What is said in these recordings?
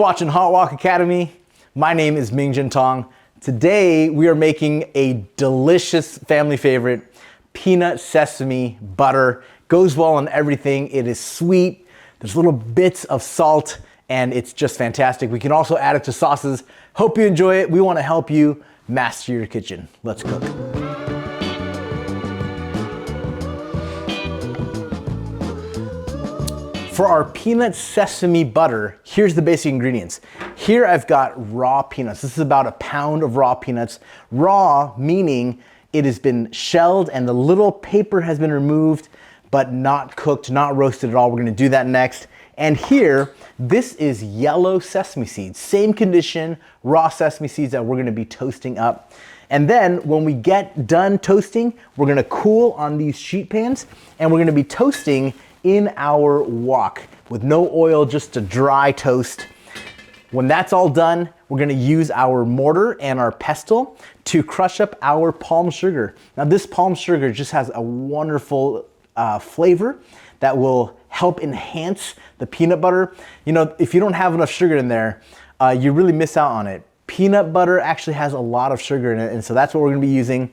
watching Hot Wok Academy. My name is Ming Jin Tong. Today we are making a delicious family favorite, peanut sesame butter. Goes well on everything. It is sweet. There's little bits of salt and it's just fantastic. We can also add it to sauces. Hope you enjoy it. We want to help you master your kitchen. Let's cook. For our peanut sesame butter, here's the basic ingredients. Here I've got raw peanuts. This is about a pound of raw peanuts. Raw meaning it has been shelled and the little paper has been removed, but not cooked, not roasted at all. We're gonna do that next. And here, this is yellow sesame seeds. Same condition, raw sesame seeds that we're gonna be toasting up. And then when we get done toasting, we're gonna cool on these sheet pans and we're gonna be toasting in our wok with no oil, just a dry toast. When that's all done, we're gonna use our mortar and our pestle to crush up our palm sugar. Now this palm sugar just has a wonderful flavor that will help enhance the peanut butter. You know, if you don't have enough sugar in there, you really miss out on it. Peanut butter actually has a lot of sugar in it, and so that's what we're gonna be using.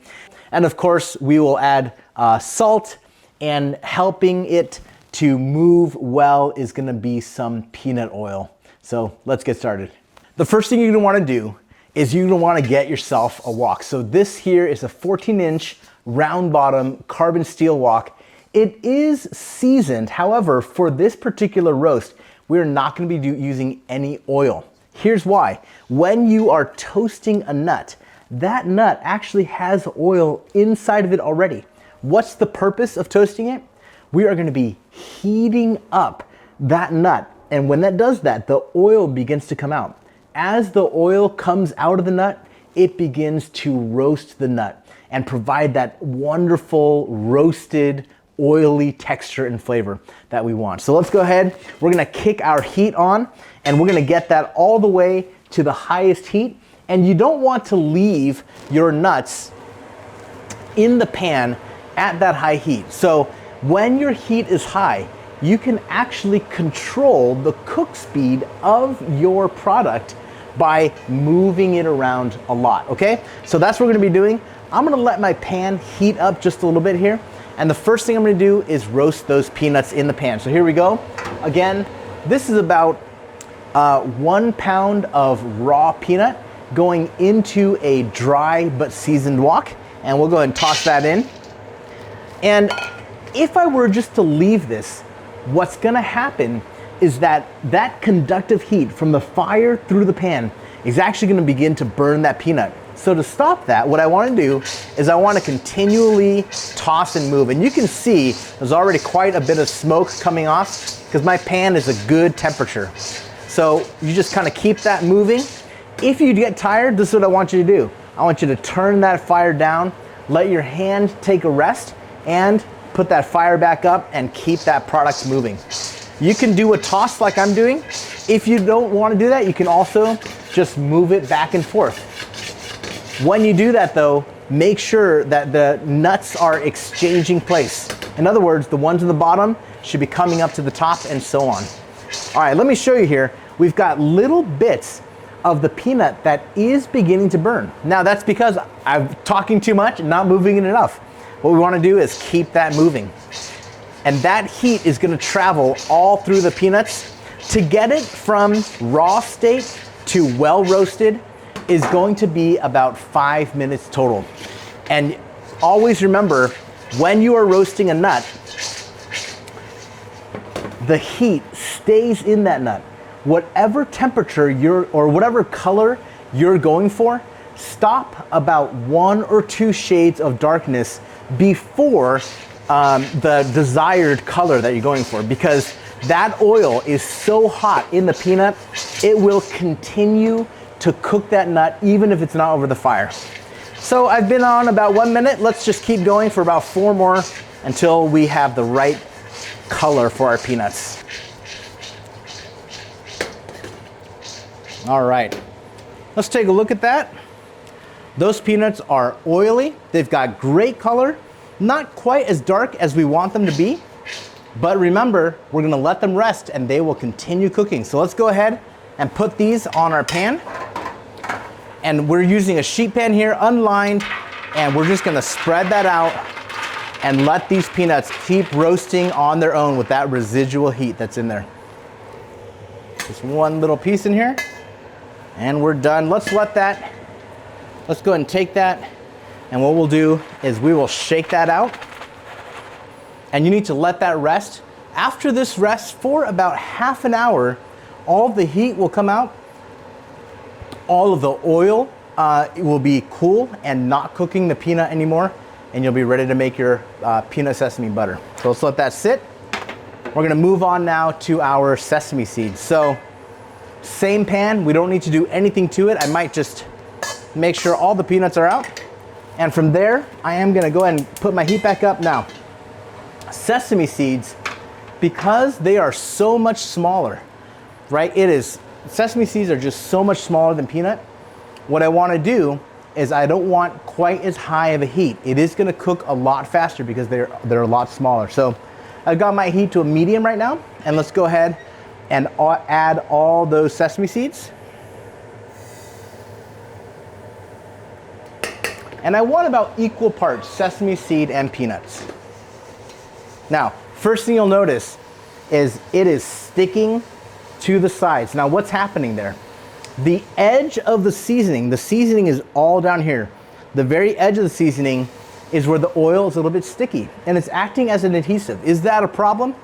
And of course, we will add salt, and helping it to move well is gonna be some peanut oil. So let's get started. The first thing you're gonna wanna do is you're gonna wanna get yourself a wok. So this here is a 14-inch round bottom carbon steel wok. It is seasoned. However, for this particular roast, we're not gonna be using any oil. Here's why. When you are toasting a nut, that nut actually has oil inside of it already. What's the purpose of toasting it? We are gonna be heating up that nut. And when that does that, the oil begins to come out. As the oil comes out of the nut, it begins to roast the nut and provide that wonderful roasted, oily texture and flavor that we want. So let's go ahead. We're gonna kick our heat on and we're gonna get that all the way to the highest heat. And you don't want to leave your nuts in the pan at that high heat. So when your heat is high, you can actually control the cook speed of your product by moving it around a lot, okay? So that's what we're gonna be doing. I'm gonna let my pan heat up just a little bit here. And the first thing I'm gonna do is roast those peanuts in the pan. So here we go. Again, this is about 1 pound of raw peanut going into a dry but seasoned wok. And we'll go ahead and toss that in. And if I were just to leave this, what's gonna happen is that conductive heat from the fire through the pan is actually gonna begin to burn that peanut. So to stop that, what I wanna do is I wanna continually toss and move. And you can see there's already quite a bit of smoke coming off because my pan is a good temperature. So you just kinda keep that moving. If you get tired, this is what I want you to do. I want you to turn that fire down, let your hand take a rest, and put that fire back up and keep that product moving. You can do a toss like I'm doing. If you don't want to do that, you can also just move it back and forth. When you do that though, make sure that the nuts are exchanging place. In other words, the ones at the bottom should be coming up to the top and so on. All right, let me show you here. We've got little bits of the peanut that is beginning to burn. Now that's because I'm talking too much and not moving it enough. What we want to do is keep that moving. And that heat is going to travel all through the peanuts. To get it from raw state to well roasted is going to be about 5 minutes total. And always remember, when you are roasting a nut, the heat stays in that nut. Whatever temperature or whatever color you're going for, stop about 1 or 2 shades of darkness before the desired color that you're going for, because that oil is so hot in the peanut, it will continue to cook that nut even if it's not over the fire. So I've been on about 1 minute. Let's just keep going for about 4 more until we have the right color for our peanuts. All right, let's take a look at that. Those peanuts are oily. They've got great color, not quite as dark as we want them to be, but remember, we're gonna let them rest and they will continue cooking. So let's go ahead and put these on our pan. And we're using a sheet pan here, unlined, and we're just gonna spread that out and let these peanuts keep roasting on their own with that residual heat that's in there. Just one little piece in here, and we're done. Let's go ahead and take that, and what we'll do is we will shake that out, and you need to let that rest. After this rests for about half an hour, all of the heat will come out, all of the oil will be cool and not cooking the peanut anymore, and you'll be ready to make your peanut sesame butter. So let's let that sit. We're gonna move on now to our sesame seeds. So same pan, we don't need to do anything to it. I might just make sure all the peanuts are out. And from there, I am gonna go ahead and put my heat back up. Now, sesame seeds, because they are so much smaller, right? Sesame seeds are just so much smaller than peanut. What I wanna do is I don't want quite as high of a heat. It is gonna cook a lot faster because they're a lot smaller. So I've got my heat to a medium right now, and let's go ahead and add all those sesame seeds. And I want about equal parts sesame seed and peanuts. Now, first thing you'll notice is it is sticking to the sides. Now, what's happening there? The edge of the seasoning is all down here. The very edge of the seasoning is where the oil is a little bit sticky, and it's acting as an adhesive. Is that a problem?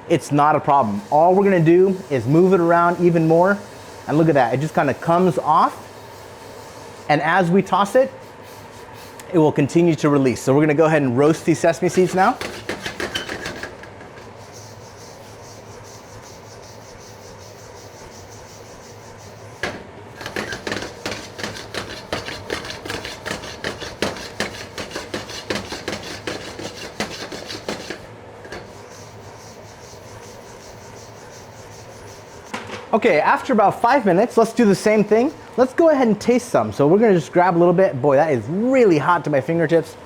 It's not a problem. All we're gonna do is move it around even more, and look at that, it just kind of comes off, and as we toss it, it will continue to release. So we're gonna go ahead and roast these sesame seeds now. Okay, after about 5 minutes, let's do the same thing. Let's go ahead and taste some. So we're gonna just grab a little bit. Boy, that is really hot to my fingertips.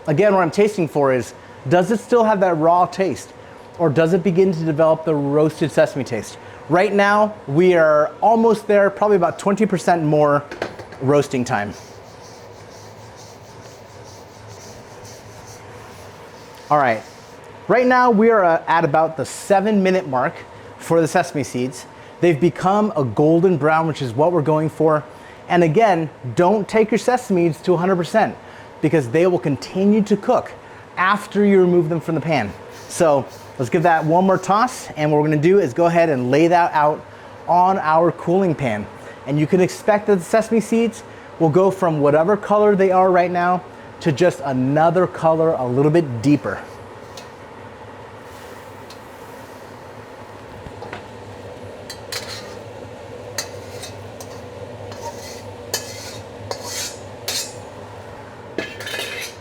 Again, what I'm tasting for is, does it still have that raw taste? Or does it begin to develop the roasted sesame taste? Right now, we are almost there, probably about 20% more roasting time. All right. Right now we are at about the 7-minute mark for the sesame seeds. They've become a golden brown, which is what we're going for. And again, don't take your sesame seeds to 100% because they will continue to cook after you remove them from the pan. So let's give that one more toss, and what we're gonna do is go ahead and lay that out on our cooling pan. And you can expect that the sesame seeds will go from whatever color they are right now to just another color a little bit deeper.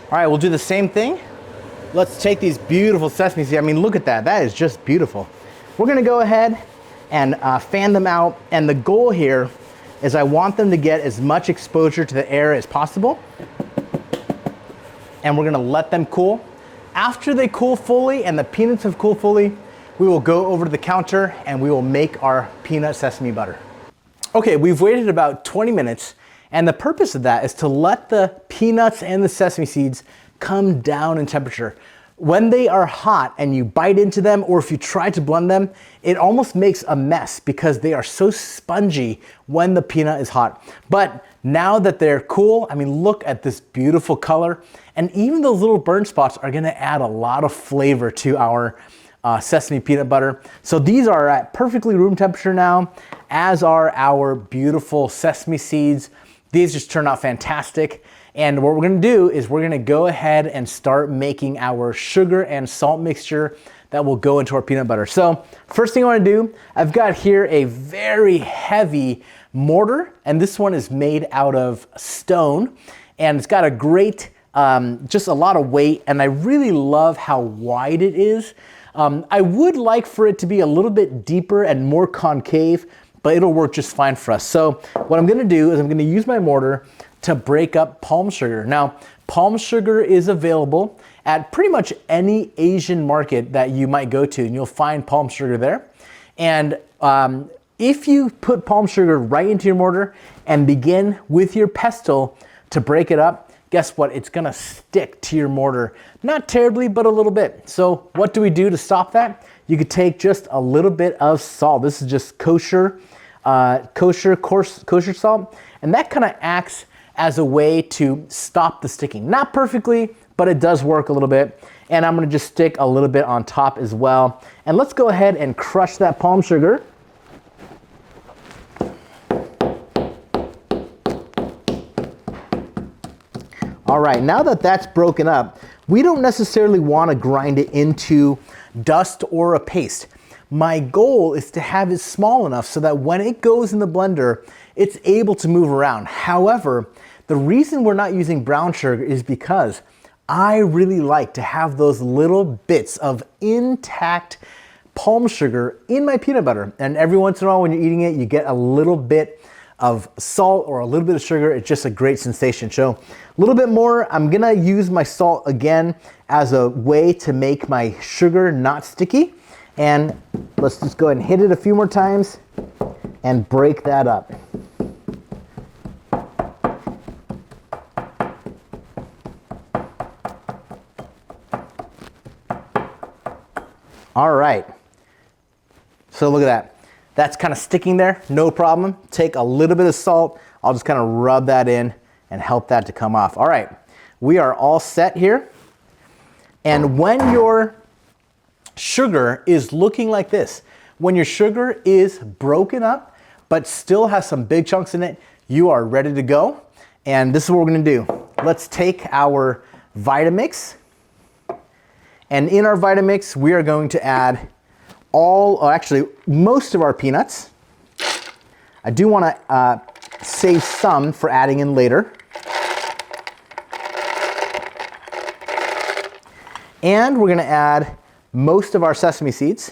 All right, we'll do the same thing. Let's take these beautiful sesame seeds. I mean, look at that. That is just beautiful. We're gonna go ahead and fan them out. And the goal here is I want them to get as much exposure to the air as possible. And we're gonna let them cool. After they cool fully and the peanuts have cooled fully, we will go over to the counter and we will make our peanut sesame butter. Okay, we've waited about 20 minutes. And the purpose of that is to let the peanuts and the sesame seeds come down in temperature. When they are hot and you bite into them, or if you try to blend them, it almost makes a mess because they are so spongy when the peanut is hot. But now that they're cool, I mean, look at this beautiful color. And even those little burn spots are gonna add a lot of flavor to our sesame peanut butter. So these are at perfectly room temperature now, as are our beautiful sesame seeds. These just turn out fantastic. And what we're gonna do is we're gonna go ahead and start making our sugar and salt mixture that will go into our peanut butter. So first thing I wanna do, I've got here a very heavy mortar, and this one is made out of stone, and it's got a great, just a lot of weight, and I really love how wide it is. I would like for it to be a little bit deeper and more concave, but it'll work just fine for us. So what I'm gonna do is I'm gonna use my mortar to break up palm sugar. Now, palm sugar is available at pretty much any Asian market that you might go to, and you'll find palm sugar there. And if you put palm sugar right into your mortar and begin with your pestle to break it up, guess what? It's gonna stick to your mortar. Not terribly, but a little bit. So what do we do to stop that? You could take just a little bit of salt. This is just kosher, coarse kosher salt. And that kind of acts as a way to stop the sticking. Not perfectly, but it does work a little bit. And I'm gonna just stick a little bit on top as well. And let's go ahead and crush that palm sugar. All right, now that that's broken up, we don't necessarily want to grind it into dust or a paste. My goal is to have it small enough so that when it goes in the blender, it's able to move around. However, the reason we're not using brown sugar is because I really like to have those little bits of intact palm sugar in my peanut butter. And every once in a while when you're eating it, you get a little bit of salt or a little bit of sugar. It's just a great sensation. So a little bit more. I'm gonna use my salt again as a way to make my sugar not sticky. And let's just go ahead and hit it a few more times and break that up. All right, so look at that. That's kind of sticking there, no problem. Take a little bit of salt. I'll just kind of rub that in and help that to come off. All right, we are all set here. And when your sugar is looking like this, when your sugar is broken up, but still has some big chunks in it, you are ready to go. And this is what we're gonna do. Let's take our Vitamix. And in our Vitamix, we are going to add most of our peanuts. I do want to save some for adding in later. And we're going to add most of our sesame seeds.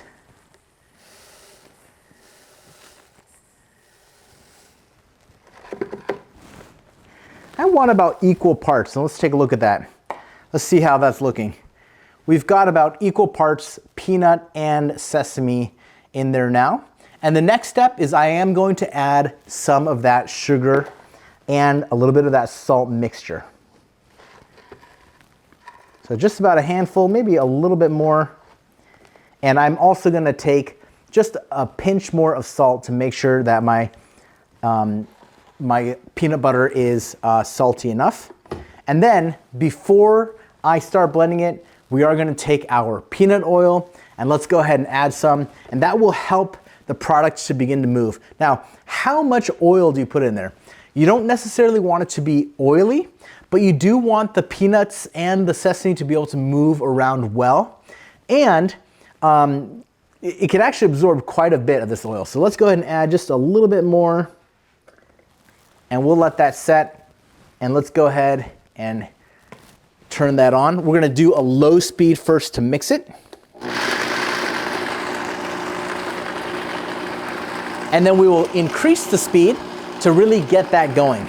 I want about equal parts, so let's take a look at that. Let's see how that's looking. We've got about equal parts peanut and sesame in there now. And the next step is I am going to add some of that sugar and a little bit of that salt mixture. So just about a handful, maybe a little bit more. And I'm also gonna take just a pinch more of salt to make sure that my peanut butter is salty enough. And then before I start blending it, we are gonna take our peanut oil and let's go ahead and add some, and that will help the product to begin to move. Now, how much oil do you put in there? You don't necessarily want it to be oily, but you do want the peanuts and the sesame to be able to move around well. And it can actually absorb quite a bit of this oil. So let's go ahead and add just a little bit more, and we'll let that set. And let's go ahead and turn that on. We're gonna do a low speed first to mix it. And then we will increase the speed to really get that going.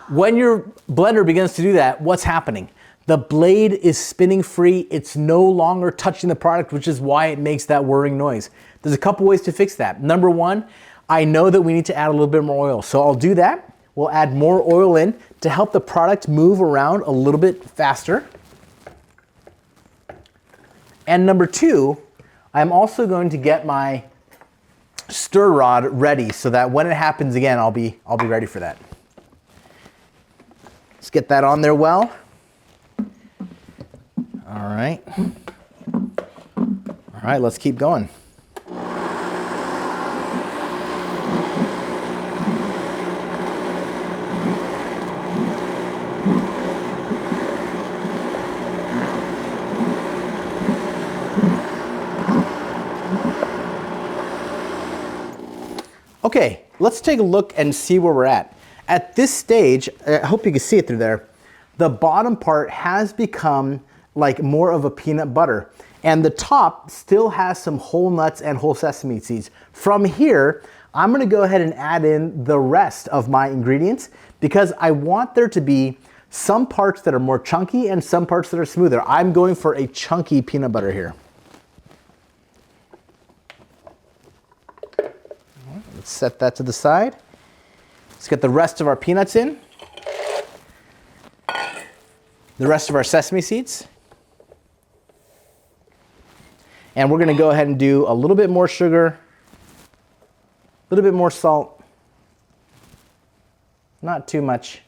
When your blender begins to do that, what's happening? The blade is spinning free. It's no longer touching the product, which is why it makes that whirring noise. There's a couple ways to fix that. Number one, I know that we need to add a little bit more oil. So I'll do that. We'll add more oil in to help the product move around a little bit faster. And number two, I'm also going to get my stir rod ready so that when it happens again, I'll be ready for that. Let's get that on there well. All right. All right, let's keep going. Okay, let's take a look and see where we're at. At this stage, I hope you can see it through there, the bottom part has become like more of a peanut butter. And the top still has some whole nuts and whole sesame seeds. From here, I'm gonna go ahead and add in the rest of my ingredients because I want there to be some parts that are more chunky and some parts that are smoother. I'm going for a chunky peanut butter here. Let's set that to the side. Let's get the rest of our peanuts in. The rest of our sesame seeds. And we're gonna go ahead and do a little bit more sugar, a little bit more salt, not too much.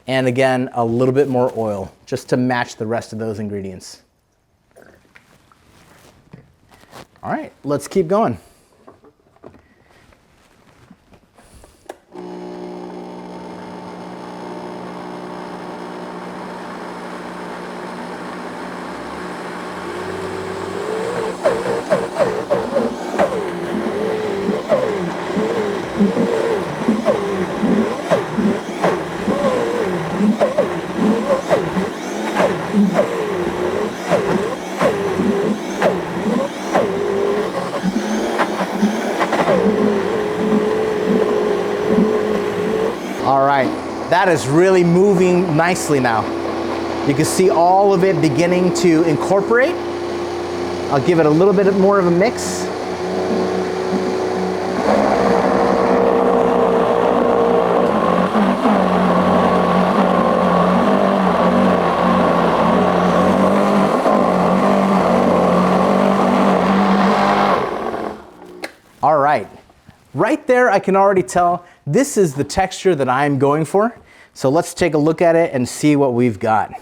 And again, a little bit more oil, just to match the rest of those ingredients. All right, let's keep going. All right, that is really moving nicely now. You can see all of it beginning to incorporate. I'll give it a little bit more of a mix. All right, right there I can already tell this is the texture that I'm going for. So let's take a look at it and see what we've got.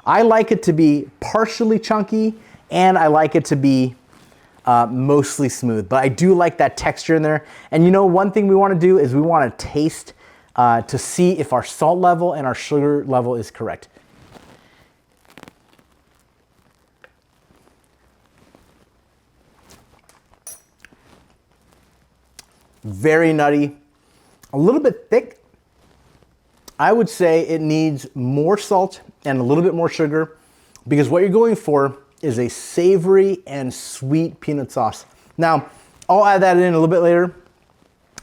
I like it to be partially chunky and I like it to be mostly smooth, but I do like that texture in there. And you know, one thing we want to do is we want to taste to see if our salt level and our sugar level is correct. Very nutty, a little bit thick. I would say it needs more salt and a little bit more sugar because what you're going for is a savory and sweet peanut sauce. Now, I'll add that in a little bit later,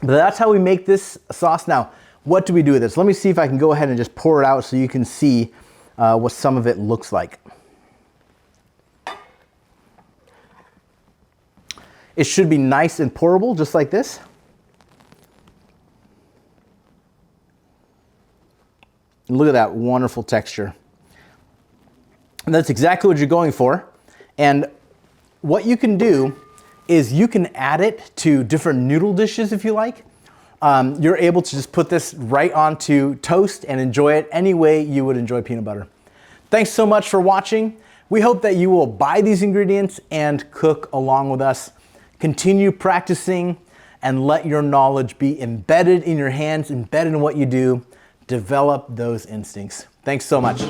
but that's how we make this sauce. Now, what do we do with this? Let me see if I can go ahead and just pour it out so you can see what some of it looks like. It should be nice and pourable, just like this. Look at that wonderful texture. And that's exactly what you're going for. And what you can do is you can add it to different noodle dishes if you like. You're able to just put this right onto toast and enjoy it any way you would enjoy peanut butter. Thanks so much for watching. We hope that you will buy these ingredients and cook along with us. Continue practicing and let your knowledge be embedded in your hands, embedded in what you do. Develop those instincts. Thanks so much.